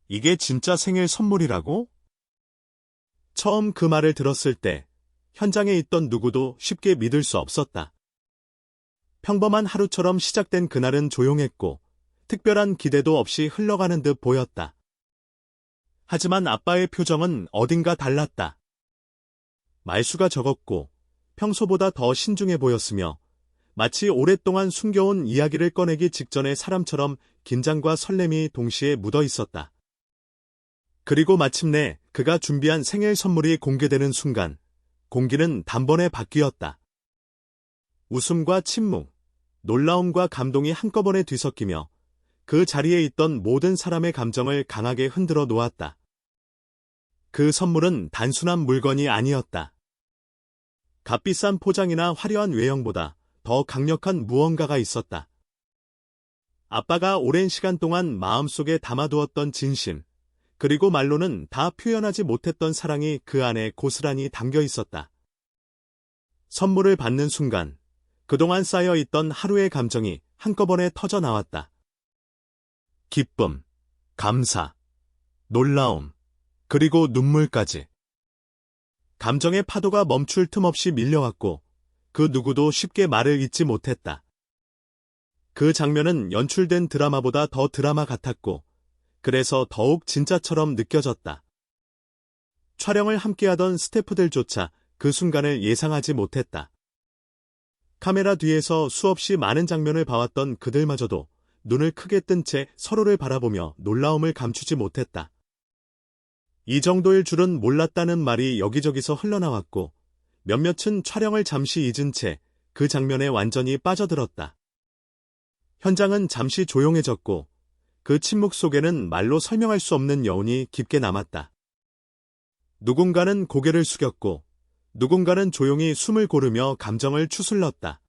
이게 진짜 생일 선물이라고? 처음 그 말을 들었을 때 현장에 있던 누구도 쉽게 믿을 수 없었다. 평범한 하루처럼 시작된 그날은 조용했고 특별한 기대도 없이 흘러가는 듯 보였다. 하지만 아빠의 표정은 어딘가 달랐다. 말수가 적었고 평소보다 더 신중해 보였으며 마치 오랫동안 숨겨온 이야기를 꺼내기 직전의 사람처럼 긴장과 설렘이 동시에 묻어 있었다. 그리고 마침내 그가 준비한 생일 선물이 공개되는 순간 공기는 단번에 바뀌었다. 웃음과 침묵, 놀라움과 감동이 한꺼번에 뒤섞이며 그 자리에 있던 모든 사람의 감정을 강하게 흔들어 놓았다. 그 선물은 단순한 물건이 아니었다. 값비싼 포장이나 화려한 외형보다 더 강력한 무언가가 있었다. 아빠가 오랜 시간 동안 마음속에 담아두었던 진심, 그리고 말로는 다 표현하지 못했던 사랑이 그 안에 고스란히 담겨 있었다. 선물을 받는 순간, 그동안 쌓여있던 하루의 감정이 한꺼번에 터져 나왔다. 기쁨, 감사, 놀라움, 그리고 눈물까지. 감정의 파도가 멈출 틈 없이 밀려왔고 그 누구도 쉽게 말을 잇지 못했다. 그 장면은 연출된 드라마보다 더 드라마 같았고 그래서 더욱 진짜처럼 느껴졌다. 촬영을 함께하던 스태프들조차 그 순간을 예상하지 못했다. 카메라 뒤에서 수없이 많은 장면을 봐왔던 그들마저도 눈을 크게 뜬 채 서로를 바라보며 놀라움을 감추지 못했다. 이 정도일 줄은 몰랐다는 말이 여기저기서 흘러나왔고 몇몇은 촬영을 잠시 잊은 채 그 장면에 완전히 빠져들었다. 현장은 잠시 조용해졌고 그 침묵 속에는 말로 설명할 수 없는 여운이 깊게 남았다. 누군가는 고개를 숙였고 누군가는 조용히 숨을 고르며 감정을 추슬렀다.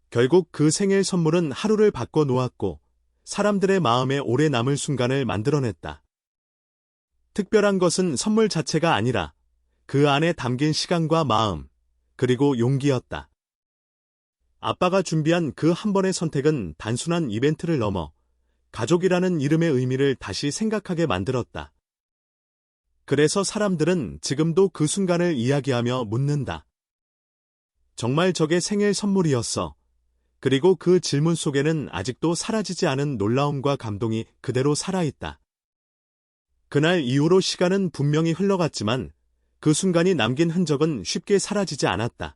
결국 그 생일 선물은 하루를 바꿔 놓았고 사람들의 마음에 오래 남을 순간을 만들어냈다. 특별한 것은 선물 자체가 아니라 그 안에 담긴 시간과 마음, 그리고 용기였다. 아빠가 준비한 그 한 번의 선택은 단순한 이벤트를 넘어 가족이라는 이름의 의미를 다시 생각하게 만들었다. 그래서 사람들은 지금도 그 순간을 이야기하며 묻는다. 정말 저게 생일 선물이었어. 그리고 그 질문 속에는 아직도 사라지지 않은 놀라움과 감동이 그대로 살아있다. 그날 이후로 시간은 분명히 흘러갔지만 그 순간이 남긴 흔적은 쉽게 사라지지 않았다.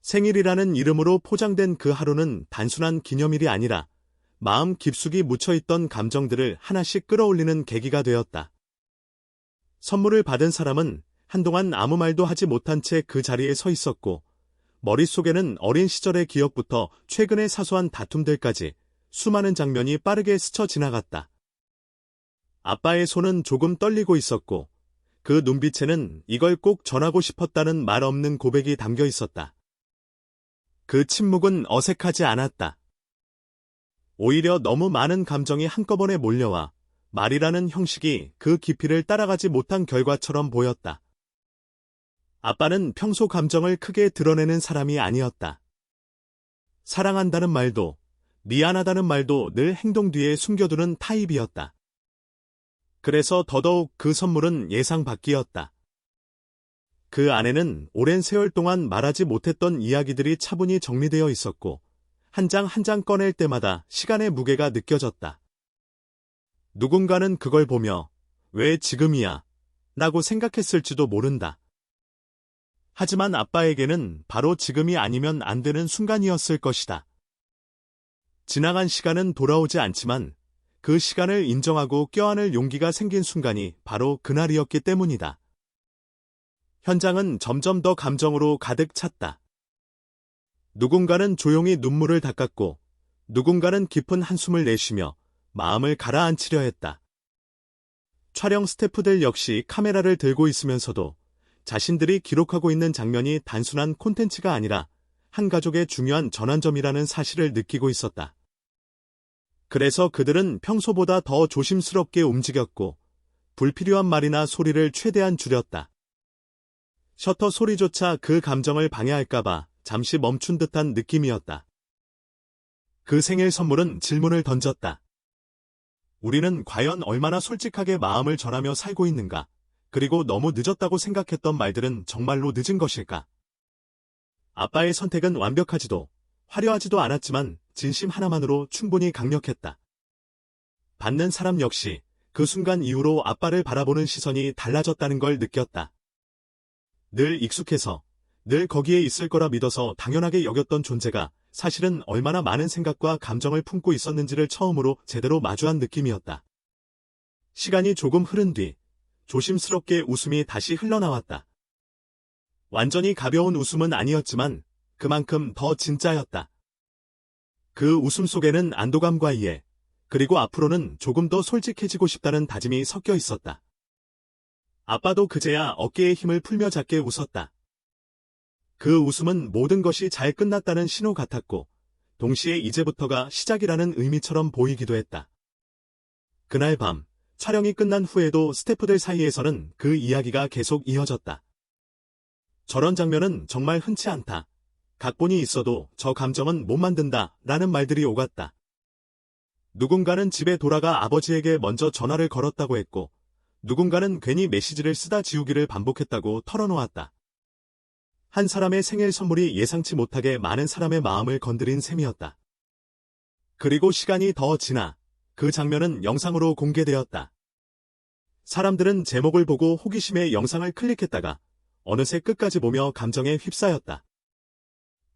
생일이라는 이름으로 포장된 그 하루는 단순한 기념일이 아니라 마음 깊숙이 묻혀있던 감정들을 하나씩 끌어올리는 계기가 되었다. 선물을 받은 사람은 한동안 아무 말도 하지 못한 채 그 자리에 서 있었고 머릿속에는 어린 시절의 기억부터 최근의 사소한 다툼들까지 수많은 장면이 빠르게 스쳐 지나갔다. 아빠의 손은 조금 떨리고 있었고 그 눈빛에는 이걸 꼭 전하고 싶었다는 말 없는 고백이 담겨 있었다. 그 침묵은 어색하지 않았다. 오히려 너무 많은 감정이 한꺼번에 몰려와 말이라는 형식이 그 깊이를 따라가지 못한 결과처럼 보였다. 아빠는 평소 감정을 크게 드러내는 사람이 아니었다. 사랑한다는 말도, 미안하다는 말도 늘 행동 뒤에 숨겨두는 타입이었다. 그래서 더더욱 그 선물은 예상 밖이었다. 그 안에는 오랜 세월 동안 말하지 못했던 이야기들이 차분히 정리되어 있었고 한 장 한 장 꺼낼 때마다 시간의 무게가 느껴졌다. 누군가는 그걸 보며 왜 지금이야? 라고 생각했을지도 모른다. 하지만 아빠에게는 바로 지금이 아니면 안 되는 순간이었을 것이다. 지나간 시간은 돌아오지 않지만 그 시간을 인정하고 껴안을 용기가 생긴 순간이 바로 그날이었기 때문이다. 현장은 점점 더 감정으로 가득 찼다. 누군가는 조용히 눈물을 닦았고 누군가는 깊은 한숨을 내쉬며 마음을 가라앉히려 했다. 촬영 스태프들 역시 카메라를 들고 있으면서도 자신들이 기록하고 있는 장면이 단순한 콘텐츠가 아니라 한 가족의 중요한 전환점이라는 사실을 느끼고 있었다. 그래서 그들은 평소보다 더 조심스럽게 움직였고 불필요한 말이나 소리를 최대한 줄였다. 셔터 소리조차 그 감정을 방해할까봐 잠시 멈춘 듯한 느낌이었다. 그 생일 선물은 질문을 던졌다. 우리는 과연 얼마나 솔직하게 마음을 전하며 살고 있는가? 그리고 너무 늦었다고 생각했던 말들은 정말로 늦은 것일까? 아빠의 선택은 완벽하지도 화려하지도 않았지만 진심 하나만으로 충분히 강력했다. 받는 사람 역시 그 순간 이후로 아빠를 바라보는 시선이 달라졌다는 걸 느꼈다. 늘 익숙해서, 늘 거기에 있을 거라 믿어서 당연하게 여겼던 존재가 사실은 얼마나 많은 생각과 감정을 품고 있었는지를 처음으로 제대로 마주한 느낌이었다. 시간이 조금 흐른 뒤 조심스럽게 웃음이 다시 흘러나왔다. 완전히 가벼운 웃음은 아니었지만 그만큼 더 진짜였다. 그 웃음 속에는 안도감과 이해, 그리고 앞으로는 조금 더 솔직해지고 싶다는 다짐이 섞여 있었다. 아빠도 그제야 어깨에 힘을 풀며 작게 웃었다. 그 웃음은 모든 것이 잘 끝났다는 신호 같았고, 동시에 이제부터가 시작이라는 의미처럼 보이기도 했다. 그날 밤, 촬영이 끝난 후에도 스태프들 사이에서는 그 이야기가 계속 이어졌다. 저런 장면은 정말 흔치 않다. 각본이 있어도 저 감정은 못 만든다. 라는 말들이 오갔다. 누군가는 집에 돌아가 아버지에게 먼저 전화를 걸었다고 했고, 누군가는 괜히 메시지를 쓰다 지우기를 반복했다고 털어놓았다. 한 사람의 생일 선물이 예상치 못하게 많은 사람의 마음을 건드린 셈이었다. 그리고 시간이 더 지나 그 장면은 영상으로 공개되었다. 사람들은 제목을 보고 호기심에 영상을 클릭했다가 어느새 끝까지 보며 감정에 휩싸였다.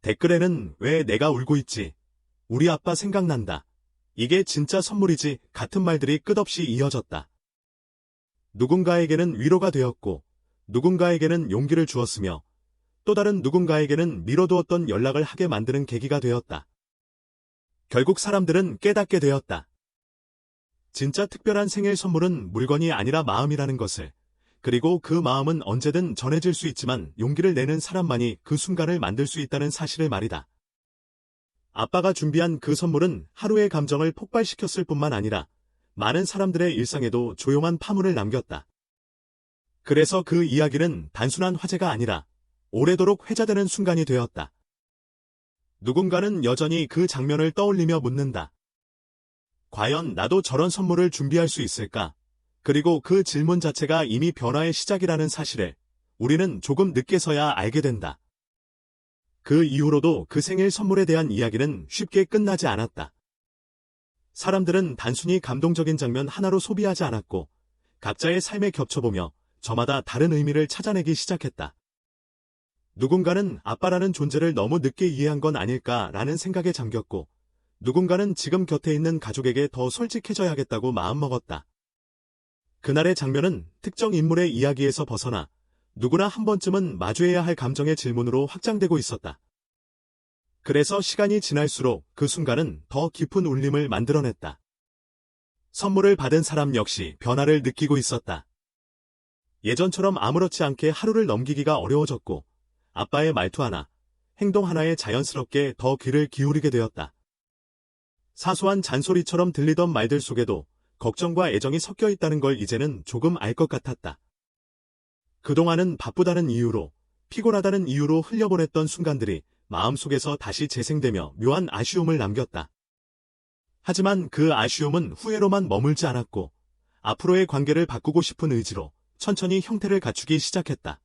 댓글에는 왜 내가 울고 있지? 우리 아빠 생각난다. 이게 진짜 선물이지 같은 말들이 끝없이 이어졌다. 누군가에게는 위로가 되었고 누군가에게는 용기를 주었으며 또 다른 누군가에게는 미뤄두었던 연락을 하게 만드는 계기가 되었다. 결국 사람들은 깨닫게 되었다. 진짜 특별한 생일 선물은 물건이 아니라 마음이라는 것을, 그리고 그 마음은 언제든 전해질 수 있지만 용기를 내는 사람만이 그 순간을 만들 수 있다는 사실을 말이다. 아빠가 준비한 그 선물은 하루의 감정을 폭발시켰을 뿐만 아니라 많은 사람들의 일상에도 조용한 파문을 남겼다. 그래서 그 이야기는 단순한 화제가 아니라 오래도록 회자되는 순간이 되었다. 누군가는 여전히 그 장면을 떠올리며 묻는다. 과연 나도 저런 선물을 준비할 수 있을까? 그리고 그 질문 자체가 이미 변화의 시작이라는 사실을 우리는 조금 늦게서야 알게 된다. 그 이후로도 그 생일 선물에 대한 이야기는 쉽게 끝나지 않았다. 사람들은 단순히 감동적인 장면 하나로 소비하지 않았고 각자의 삶에 겹쳐보며 저마다 다른 의미를 찾아내기 시작했다. 누군가는 아빠라는 존재를 너무 늦게 이해한 건 아닐까라는 생각에 잠겼고 누군가는 지금 곁에 있는 가족에게 더 솔직해져야겠다고 마음먹었다. 그날의 장면은 특정 인물의 이야기에서 벗어나 누구나 한 번쯤은 마주해야 할 감정의 질문으로 확장되고 있었다. 그래서 시간이 지날수록 그 순간은 더 깊은 울림을 만들어냈다. 선물을 받은 사람 역시 변화를 느끼고 있었다. 예전처럼 아무렇지 않게 하루를 넘기기가 어려워졌고 아빠의 말투 하나, 행동 하나에 자연스럽게 더 귀를 기울이게 되었다. 사소한 잔소리처럼 들리던 말들 속에도 걱정과 애정이 섞여 있다는 걸 이제는 조금 알 것 같았다. 그동안은 바쁘다는 이유로, 피곤하다는 이유로 흘려보냈던 순간들이 마음속에서 다시 재생되며 묘한 아쉬움을 남겼다. 하지만 그 아쉬움은 후회로만 머물지 않았고 앞으로의 관계를 바꾸고 싶은 의지로 천천히 형태를 갖추기 시작했다.